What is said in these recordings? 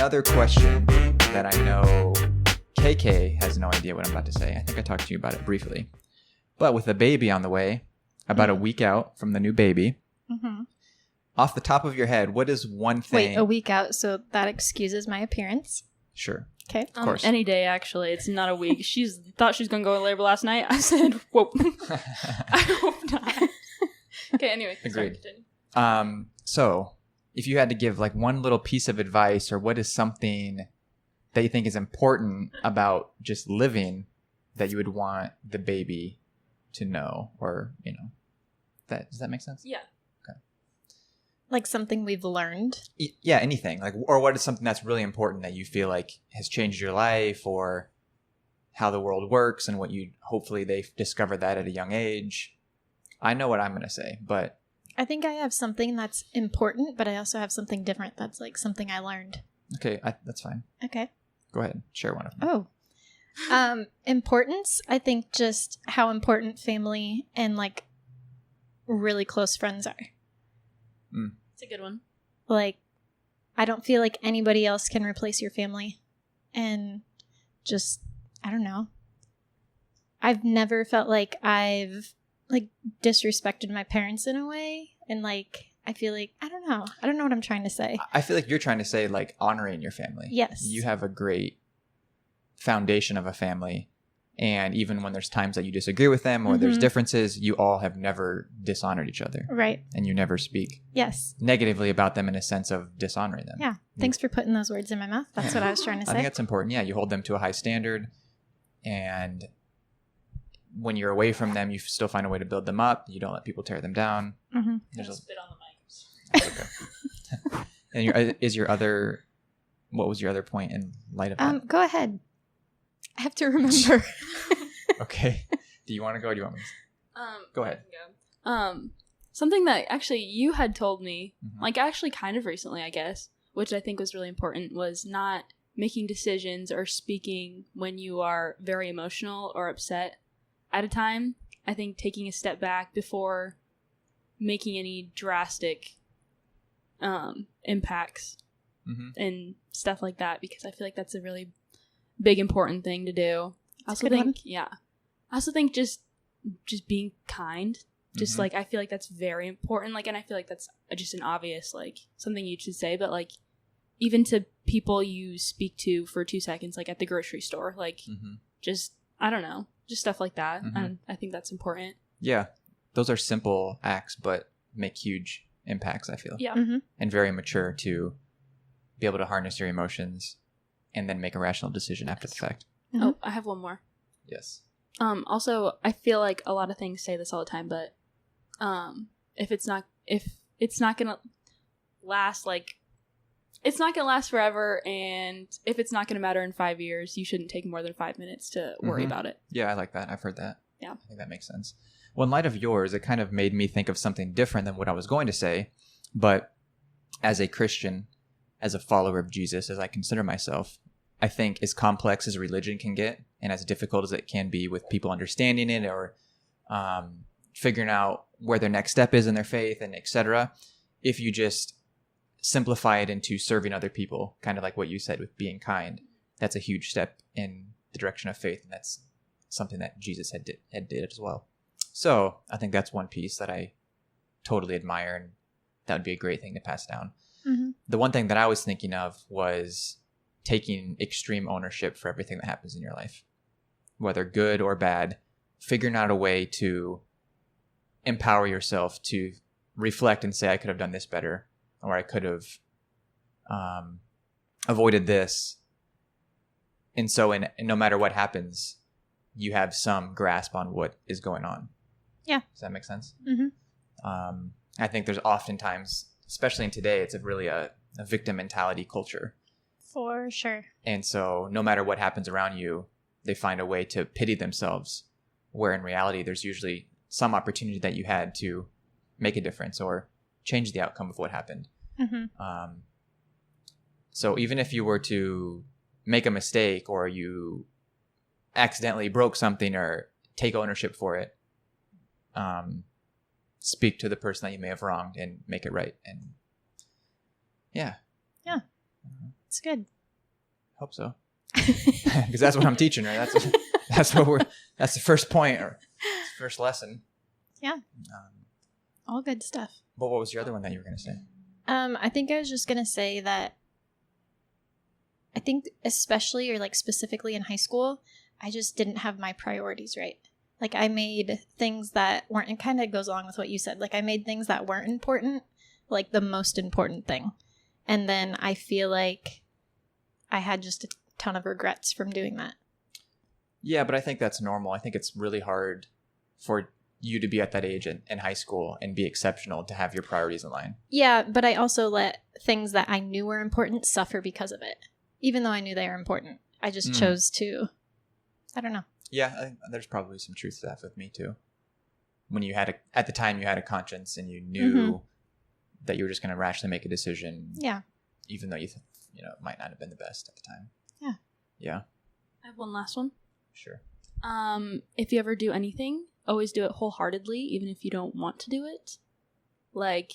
another question that I know KK has no idea what I'm about to say. I think I talked to you about it briefly. But with a baby on the way, about a week out from the new baby, off the top of your head, what is one thing... Wait, a week out, so that excuses my appearance? Sure. Okay. Of course. Any day, actually. It's not a week. She's thought she was going to go in labor last night. I said, whoa. I hope not. Okay, anyway. Agreed. Sorry, so, if you had to give like one little piece of advice, or what is something that you think is important about just living that you would want the baby to know, or, you know, does that make sense? Yeah. Like something we've learned? Yeah, anything. Like, or what is something that's really important that you feel like has changed your life, or how the world works, and what you hopefully they've discovered that at a young age. I know what I'm going to say, but I think I have something that's important, but I also have something different that's like something I learned. okay, that's fine. Okay. Go ahead, share one of them. Oh. Importance, I think just how important family and like really close friends are. It's a good one. Like, I don't feel like anybody else can replace your family. And just, I don't know. I've never felt like I've like disrespected my parents in a way. And like, I feel like, I don't know what I'm trying to say. I feel like you're trying to say like honoring your family. Yes. You have a great foundation of a family. And even when there's times that you disagree with them or there's differences, you all have never dishonored each other. Right. And you never speak Yes. negatively about them in a sense of dishonoring them. Yeah. Thanks for putting those words in my mouth. That's what I was trying to say. I think that's important. Yeah. You hold them to a high standard. And when you're away from them, you still find a way to build them up. You don't let people tear them down. There's a spit on the mic. Okay. And what was your other point in light of that? Go ahead. I have to remember. Okay. Do you want to go or do you want me to? Go ahead. Something that actually you had told me, like actually kind of recently, I guess, which I think was really important, was not making decisions or speaking when you are very emotional or upset at a time. I think taking a step back before making any drastic impacts and stuff like that, because I feel like that's a really big important thing to do. I also think just being kind, just like I feel like that's very important, like, and I feel like that's just an obvious like something you should say, but like even to people you speak to for 2 seconds, like at the grocery store, like just I don't know, just stuff like that. And I think that's important. Yeah, those are simple acts but make huge impacts, I feel. Yeah. And very mature to be able to harness your emotions and then make a rational decision after the fact. Oh, I have one more. Yes. Also, I feel like a lot of things say this all the time, but if it's not gonna last, like it's not gonna last forever, and if it's not gonna matter in 5 years, you shouldn't take more than 5 minutes to worry about it. Yeah, I like that. I've heard that. Yeah, I think that makes sense. Well, in light of yours, it kind of made me think of something different than what I was going to say. But as a Christian, as a follower of Jesus, as I consider myself, I think as complex as religion can get and as difficult as it can be with people understanding it or figuring out where their next step is in their faith and etc., if you just simplify it into serving other people, kind of like what you said with being kind, that's a huge step in the direction of faith, and that's something that Jesus had did as well. So I think that's one piece that I totally admire, and that would be a great thing to pass down. The one thing that I was thinking of was taking extreme ownership for everything that happens in your life, whether good or bad, figuring out a way to empower yourself to reflect and say, I could have done this better, or I could have avoided this. And so no matter what happens, you have some grasp on what is going on. Yeah. Does that make sense? I think there's oftentimes, especially in today, it's really a victim mentality culture. For sure. And so no matter what happens around you, they find a way to pity themselves, where in reality, there's usually some opportunity that you had to make a difference or change the outcome of what happened. So even if you were to make a mistake or you accidentally broke something or take ownership for it, speak to the person that you may have wronged and make it right. And yeah. It's good. Hope so. Because that's what I'm teaching her. That's the first point or first lesson. Yeah. All good stuff. But what was your other one that you were going to say? I think I was just going to say that I think especially or like specifically in high school, I just didn't have my priorities right. Like I made things that weren't, it kind of goes along with what you said. Like I made things that weren't important, like the most important thing. And then I feel like I had just a ton of regrets from doing that. Yeah, but I think that's normal. I think it's really hard for you to be at that age in high school and be exceptional to have your priorities in line. Yeah, but I also let things that I knew were important suffer because of it. Even though I knew they were important. I just chose to, I don't know. Yeah, I think there's probably some truth to that with me too. When you had at the time you had a conscience and you knew that you were just going to rashly make a decision. Yeah. Even though it might not have been the best at the time. Yeah. Yeah. I have one last one. Sure. If you ever do anything, always do it wholeheartedly, even if you don't want to do it. Like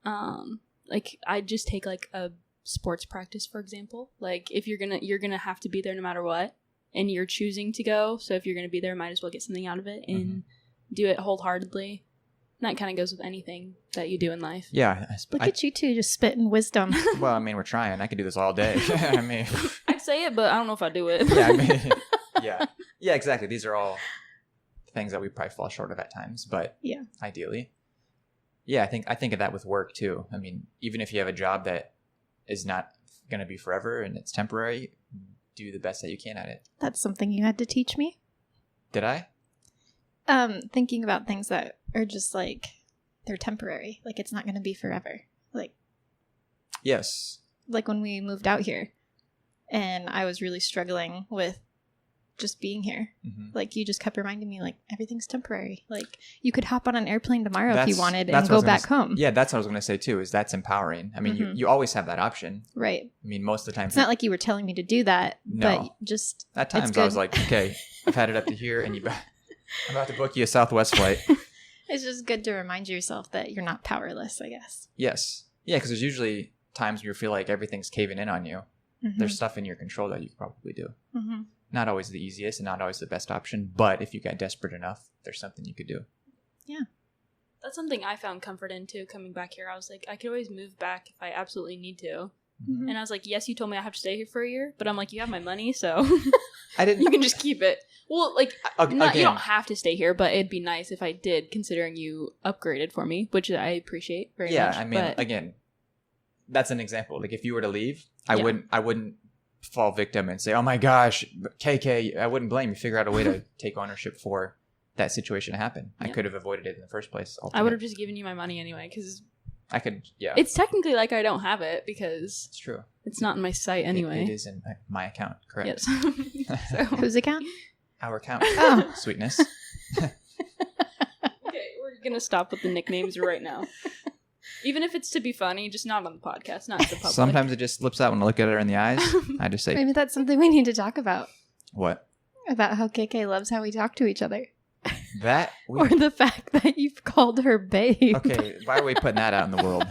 I just take like a sports practice, for example. Like if you're gonna have to be there no matter what, and you're choosing to go, so if you're gonna be there, might as well get something out of it and do it wholeheartedly. And that kind of goes with anything that you do in life. Yeah. Look at you two just spitting wisdom. Well, I mean, we're trying. I could do this all day. I mean, I'd say it, but I don't know if I do it. Yeah, I mean, yeah, exactly. These are all things that we probably fall short of at times, but yeah, ideally, yeah, I think of that with work too. I mean, even if you have a job that is not going to be forever and it's temporary, do the best that you can at it. That's something you had to teach me. Did I? Thinking about things that are just like they're temporary, like it's not going to be forever. Like, yes, like when we moved out here, and I was really struggling with just being here. Like you just kept reminding me, like everything's temporary. Like you could hop on an airplane tomorrow if you wanted and go back home. Yeah, that's what I was going to say too. Is that's empowering. I mean, you always have that option, right? I mean, most of the time it's not like you were telling me to do that, but just at times I was like, okay, I've had it up to here, and I'm about to book you a Southwest flight. It's just good to remind yourself that you're not powerless, I guess. Yes, yeah, because there's usually times where you feel like everything's caving in on you. There's stuff in your control that you could probably do. Not always the easiest and not always the best option, but if you got desperate enough, there's something you could do. Yeah. That's something I found comfort in too, coming back here. I was like, I could always move back if I absolutely need to. And I was like, yes, you told me I have to stay here for a year, but I'm like, you have my money, so I didn't. You can just keep it. Well, like, Again, you don't have to stay here, but it'd be nice if I did, considering you upgraded for me, which I appreciate very much. Yeah, I mean, again, that's an example. Like, if you were to leave, I wouldn't fall victim and say, oh my gosh, KK, I wouldn't blame you. Figure out a way to take ownership for that situation to happen. I could have avoided it in the first place. I would have just given you my money anyway, because I could, it's technically like I don't have it, because it's true. It's not in my site anyway. It is in my account, correct? Yes. So. Whose account? Our account. Oh. Sweetness. Okay, we're going to stop with the nicknames right now. Even if it's to be funny, just not on the podcast, not to the public. Sometimes it just slips out when I look at her in the eyes. I just say... Maybe that's something we need to talk about. What? About how KK loves how we talk to each other. That? Or the fact that you've called her babe. Okay, why are we putting that out in the world?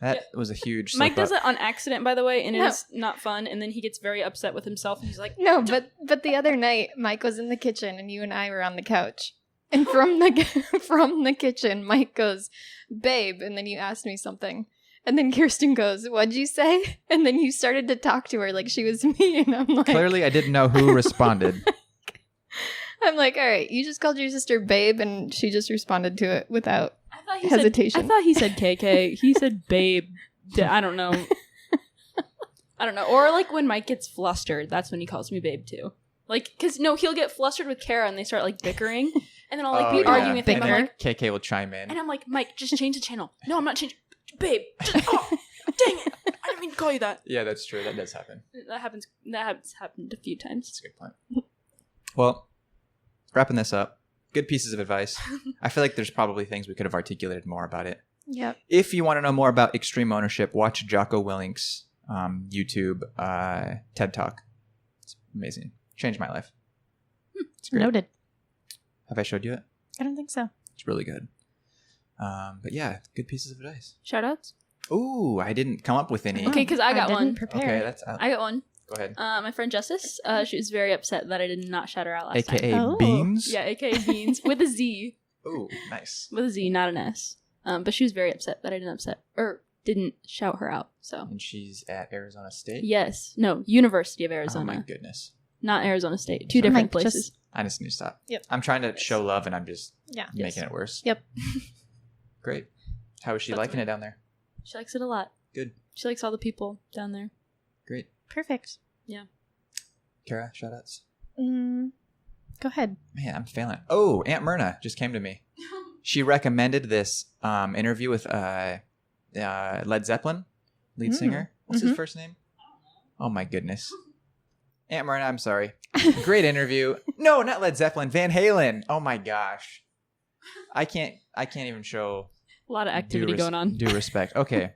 That was a huge slip Mike does up. it on accident, by the way, and it's not fun, and then he gets very upset with himself, and he's like... No, but the other night, Mike was in the kitchen, and you and I were on the couch. And from the kitchen, Mike goes, babe, and then you asked me something. And then Kirsten goes, what'd you say? And then you started to talk to her like she was me, and I'm like... Clearly, I didn't know who responded. I'm like, all right, you just called your sister babe, and she just responded to it without hesitation. I thought he said KK. He said babe. I don't know. Or like when Mike gets flustered, that's when he calls me babe too. Like, because he'll get flustered with Cara, and they start like bickering, and then I'll like be arguing with him. And I'm like, KK will chime in, and I'm like, Mike, just change the channel. No, I'm not changing. Babe, dang it! I didn't mean to call you that. Yeah, that's true. That does happen. That happens. That has happened a few times. That's a good point. Well, wrapping this up, good pieces of advice. I feel like there's probably things we could have articulated more about it. Yep. If you want to know more about extreme ownership, watch Jocko Willink's YouTube TED Talk. It's amazing. Changed my life. It's great. Noted. Have I showed you it? I don't think so. It's really good. But yeah, good pieces of advice. Shout outs? Ooh, I didn't come up with any. Okay, because I got one. Prepare. Okay, that's I got one. go ahead. My friend Justice, she was very upset that I did not shout her out last time. AKA Oh. Beanz. Yeah, AKA Beanz with a Z. Ooh, nice. With a Z, not an S. But she was very upset that I didn't shout her out. So And she's at Arizona State. yes, no, University of Oh Arizona, my goodness. not Arizona State. Two Sorry. different Mike, places. I just need to stop. Yep. I'm trying to show love, and I'm just Yeah. making it worse. Yep. Great. How is she That's liking right. it down there? She likes it a lot. Good. She likes all the people down there. Great. Perfect. Kara, shout outs. Go ahead. Man, I'm failing. Oh, Aunt Myrna just came to me. She recommended this interview with Led Zeppelin lead singer. What's his first name? Oh my goodness. Aunt Myrna, I'm sorry. Great interview. No, not Led Zeppelin. Van Halen. Oh my gosh. I can't even show A lot of activity going on. due respect. Okay.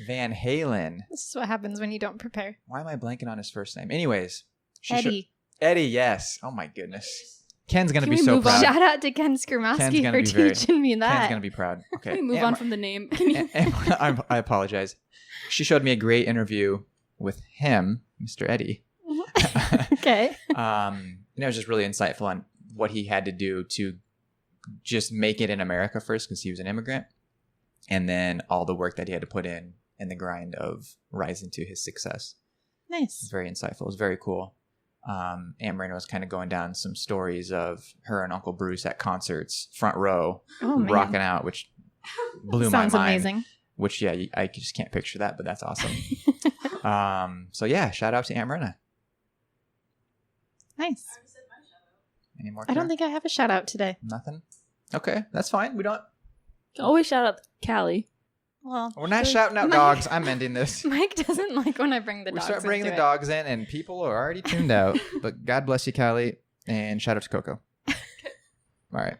Van Halen. This is what happens when you don't prepare. Why am I blanking on his first name? Anyways. Eddie. Eddie, yes. Oh my goodness. Ken's going to Can be we so move on? proud. Shout out to Ken Ken's Skurmowski gonna for be very- teaching me Ken's that. going to be proud. Okay. Can we move Aunt on Myr- from the name? I apologize. She showed me a great interview with him, Mr. Eddie. Okay. And it was just really insightful on what he had to do to just make it in America first, because he was an immigrant, and then all the work that he had to put in and the grind of rising to his success. It was Nice. very insightful. It was very cool. Aunt Myrna was kind of going down some stories of her and Uncle Bruce at concerts, front row, Oh, man. rocking out, which blew Sounds my mind. amazing. Which, yeah, I just can't picture that, but that's awesome. So, yeah, shout out to Aunt Myrna. Nice. Any more? I don't Kara? think I have a shout out today. Nothing? Okay, that's fine. We don't. Always shout out Callie. Well, We're not shouting out Mike- dogs. I'm ending this. Mike doesn't like when I bring the We dogs. start bringing the into it. dogs in, and people are already tuned out. But God bless you, Callie, and shout out to Coco. All right.